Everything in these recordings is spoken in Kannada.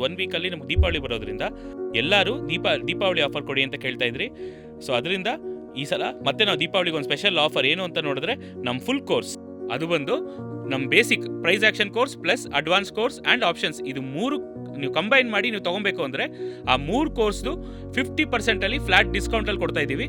1 ವೀಕಲ್ಲಿ ನಮ್ಗೆ ದೀಪಾವಳಿ ಬರೋದ್ರಿಂದ ಎಲ್ಲರೂ ದೀಪಾವಳಿ ಆಫರ್ ಕೊಡಿ ಅಂತ ಕೇಳ್ತಾ ಇದ್ರಿ. ಸೊ ಅದರಿಂದ ಈ ಸಲ ಮತ್ತೆ ನಾವು ದೀಪಾವಳಿಗೆ ಒಂದು ಸ್ಪೆಷಲ್ ಆಫರ್ ಏನು ಅಂತ ನೋಡಿದ್ರೆ ನಮ್ಮ ಫುಲ್ ಕೋರ್ಸ್ ಅದು ಬಂದು ನಮ್ಮ basic price action course plus advance course and options ಇದು 3 ನೀವು ಕಂಬೈನ್ ಮಾಡಿ ನೀವು ತೊಗೊಬೇಕು ಅಂದರೆ ಆ 3 ಕೋರ್ಸ್ದು 50% ಫ್ಲಾಟ್ ಡಿಸ್ಕೌಂಟಲ್ಲಿ ಕೊಡ್ತಾ ಇದ್ದೀವಿ.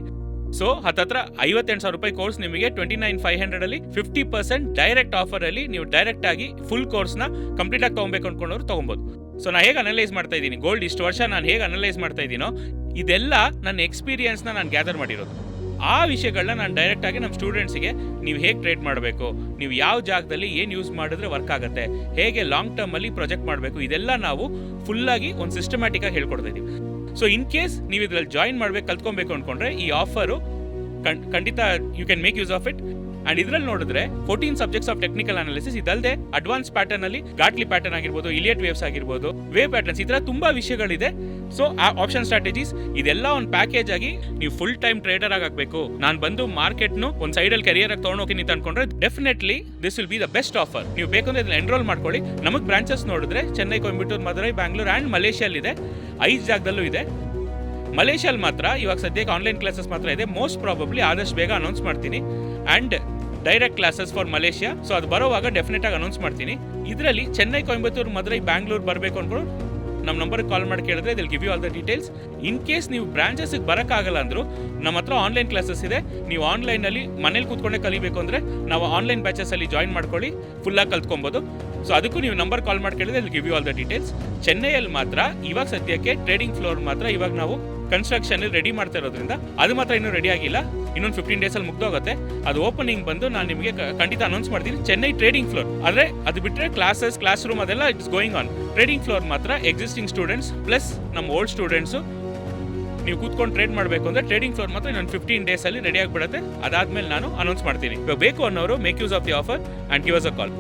ಸೊ ಹತ್ತತ್ರ 58,000 ರೂಪಾಯಿ ಕೋರ್ಸ್ ನಿಮಗೆ 29,500 50% ಡೈರೆಕ್ಟ್ ಆಫರಲ್ಲಿ ನೀವು ಡೈರೆಕ್ಟ್ ಆಗಿ ಫುಲ್ ಕೋರ್ಸ್ನ ಕಂಪ್ಲೀಟ್ ಆಗಿ ತೊಗೊಬೇಕು ಅಂದ್ಕೊಂಡವ್ರು ತೊಗೊಬೋದು. ಸೊ ನಾನು ಹೇಗೆ ಅನಲೈಸ್ ಮಾಡ್ತಾ ಇದ್ದೀನಿ, ಗೋಲ್ಡ್ ಇಷ್ಟು ವರ್ಷ ನಾನು ಹೇಗೆ ಅನಲೈಸ್ ಮಾಡ್ತಾ ಇದ್ದೀನೋ ಇದೆಲ್ಲ ನನ್ನ ಎಕ್ಸ್ಪೀರಿಯನ್ಸ್ನ ನಾನು ಗ್ಯಾದರ್ ಮಾಡಿರೋದು. ಆ ವಿಷಯಗಳನ್ನ ನಾನು ಡೈರೆಕ್ಟಾಗಿ ನಮ್ಮ ಸ್ಟೂಡೆಂಟ್ಸಿಗೆ ನೀವು ಹೇಗೆ ಟ್ರೇಡ್ ಮಾಡಬೇಕು, ನೀವು ಯಾವ ಜಾಗದಲ್ಲಿ ಏನು ಯೂಸ್ ಮಾಡಿದ್ರೆ ವರ್ಕ್ ಆಗುತ್ತೆ, ಹೇಗೆ ಲಾಂಗ್ ಟರ್ಮಲ್ಲಿ ಪ್ರಾಜೆಕ್ಟ್ ಮಾಡಬೇಕು, ಇದೆಲ್ಲ ನಾವು ಫುಲ್ಲಾಗಿ ಒಂದು ಸಿಸ್ಟಮ್ಯಾಟಿಕ್ಕಾಗಿ ಹೇಳ್ಕೊಡ್ತಾ ಇದ್ದೀವಿ. ಸೊ ಇನ್ ಕೇಸ್ ನೀವು ಇದರಲ್ಲಿ ಜಾಯಿನ್ ಮಾಡಬೇಕು ಕಲ್ತ್ಕೊಬೇಕು ಅಂದ್ಕೊಂಡ್ರೆ ಈ ಆಫರು ಖಂಡಿತ you can make use of it. And ಇದರಲ್ಲಿ ನೋಡಿದ್ರೆ 14 ಸಬ್ಜೆಕ್ಟ್ಸ್ ಆಫ್ ಟೆಕ್ನಿಕಲ್ ಅನಾಲಿಸಿಸ್, ಇದಲ್ಲದೆ ಅಡ್ವಾನ್ಸ್ ಪ್ಯಾಟರ್ನಲ್ಲಿ ಗಾಟ್ಲಿ ಪ್ಯಾಟರ್ನ್ ಆಗಿರ್ಬೋದು, ಇಲಿಯಟ್ ವೇವ್ಸ್ ಆಗಿರ್ಬೋದು, ವೇವ್ ಪ್ಯಾಟರ್ನ್ಸ್, ಈ ಥರ ತುಂಬ ವಿಷಯಗಳಿದೆ. ಸೊ ಆ ಆಪ್ಷನ್ ಸ್ಟ್ರಾಟಜೀಸ್ ಇದೆಲ್ಲ ಒಂದು ಪ್ಯಾಕೇಜ್ ಆಗಿ ನೀವು ಫುಲ್ ಟೈಮ್ ಟ್ರೇಡರ್ ಆಗಬೇಕು, ನಾನು ಬಂದು ಮಾರ್ಕೆಟ್ನು ಒಂದು ಸೈಡಲ್ಲಿ ಕೆರಿಯರ್ ಆಗಿ ತೊಗೊಂಡೋಗಿ ಅಂತ ಅನ್ಕೊಂಡ್ರೆ definitely this will be the best offer. ನೀವು ಬೇಕಂದ್ರೆ ಇದನ್ನ ಎನ್ರೋಲ್ ಮಾಡ್ಕೊಳ್ಳಿ. ನಮಗೆ ಬ್ರಾಂಚಸ್ ನೋಡಿದ್ರೆ ಚೆನ್ನೈ, ಕೊಯಂಬತ್ತೂರು, ಮದುರೈ, ಬ್ಯಾಂಗ್ಳೂರ್ ಆ್ಯಂಡ್ ಮಲೇಷಿಯಲ್ಲಿದೆ. 5 ಜಾಗದಲ್ಲೂ ಇದೆ. ಮಲೇಷಿಯಲ್ಲಿ ಮಾತ್ರ ಇವಾಗ ಸದ್ಯಕ್ಕೆ ಆನ್ಲೈನ್ ಕ್ಲಾಸಸ್ ಮಾತ್ರ ಇದೆ. ಮೋಸ್ಟ್ ಪ್ರಾಬಬ್ಲಿ ಆದಷ್ಟು ಬೇಗ ಅನೌನ್ಸ್ ಮಾಡ್ತೀನಿ. And direct classes for Malaysia, so ಅದು ಬರೋವಾಗ ಡೆಫಿನೆಟ್ ಆಗಿ ಅನೌನ್ಸ್ ಮಾಡ್ತೀನಿ. ಇದರಲ್ಲಿ ಚೆನ್ನೈ, ಕೊಯಂಬತ್ತೂರು, ಮದುರೈ, ಬ್ಯಾಂಗ್ಳೂರ್ ಬರಬೇಕು ಅಂದ್ಕೊಂಡು ನಮ್ಮ ನಂಬರ್ಗೆ ಕಾಲ್ ಮಾಡಿ ಕೇಳಿದ್ರೆ they'll give you all the details. In case ನೀವು ಬ್ರಾಂಚಸ್ಗೆ ಬರೋಕ್ಕಾಗಲ್ಲ ಅಂದರೂ ನಮ್ಮ ಹತ್ರ ಆನ್ಲೈನ್ ಕ್ಲಾಸಸ್ ಇದೆ. ನೀವು ಆನ್ಲೈನಲ್ಲಿ ಮನೇಲಿ ಕೂತ್ಕೊಂಡೇ ಕಲಿಬೇಕು ಅಂದರೆ ನಾವು ಆನ್ಲೈನ್ ಬ್ಯಾಚಸಲ್ಲಿ ಜಾಯಿನ್ ಮಾಡ್ಕೊಳ್ಳಿ, ಫುಲ್ಲಾಗಿ ಕಲ್ತ್ಕೊಬೋದು. ಸೊ ಅದಕ್ಕೂ ನೀವು ನಂಬರ್ ಕಾಲ್ ಮಾಡಿ ಕೇಳಿದ್ರೆ they'll give you all the details. ಚೆನ್ನೈಯಲ್ಲಿ ಮಾತ್ರ ಇವಾಗ ಸದ್ಯಕ್ಕೆ ಟ್ರೇಡಿಂಗ್ ಫ್ಲೋರ್ ಮಾತ್ರ ಇವಾಗ ನಾವು ಕನ್ಸ್ಟ್ರಕ್ಷನ್ ರೆಡಿ ಮಾಡ್ತಾ ಇರೋದ್ರಿಂದ ಅದು ಮಾತ್ರ ಇನ್ನೂ ರೆಡಿ ಆಗಿಲ್ಲ. ಇನ್ನೊಂದು 15 ಡೇಸಲ್ಲಿ ಮುಗ್ದೋಗುತ್ತೆ. ಅದು ಓಪನಿಂಗ್ ಬಂದು ನಾನು ನಿಮಗೆ ಖಂಡಿತ ಅನೌನ್ಸ್ ಮಾಡ್ತೀನಿ. ಚೆನ್ನೈ ಟ್ರೇಡಿಂಗ್ ಫ್ಲೋರ್ ಆದರೆ ಅದು ಬಿಟ್ಟರೆ ಕ್ಲಾಸ್ ರೂಮ್ ಅದೆಲ್ಲ it's going on. Trading floor ಮಾತ್ರ ಎಕ್ಸಿಸ್ಟಿಂಗ್ ಸ್ಟೂಡೆಂಟ್ಸ್ ಪ್ಲಸ್ ನಮ್ಮ ಓಲ್ಡ್ ಸ್ಟೂಡೆಂಟ್ಸು ನೀವು ಕೂತ್ಕೊಂಡು ಟ್ರೇಡ್ ಮಾಡಬೇಕು ಅಂದರೆ ಟ್ರೇಡಿಂಗ್ ಫ್ಲೋರ್ ಮಾತ್ರ ಇನ್ನೊಂದು 15 ಡೇಸಲ್ಲಿ ರೆಡಿ ಆಗಿಬಿಡುತ್ತೆ. ಅದಾದಮೇಲೆ ನಾನು ಅನೌನ್ಸ್ ಮಾಡ್ತೀನಿ. ಇವಾಗ ಬೇಕು ಅನ್ನೋರು make use of the offer and give us a call.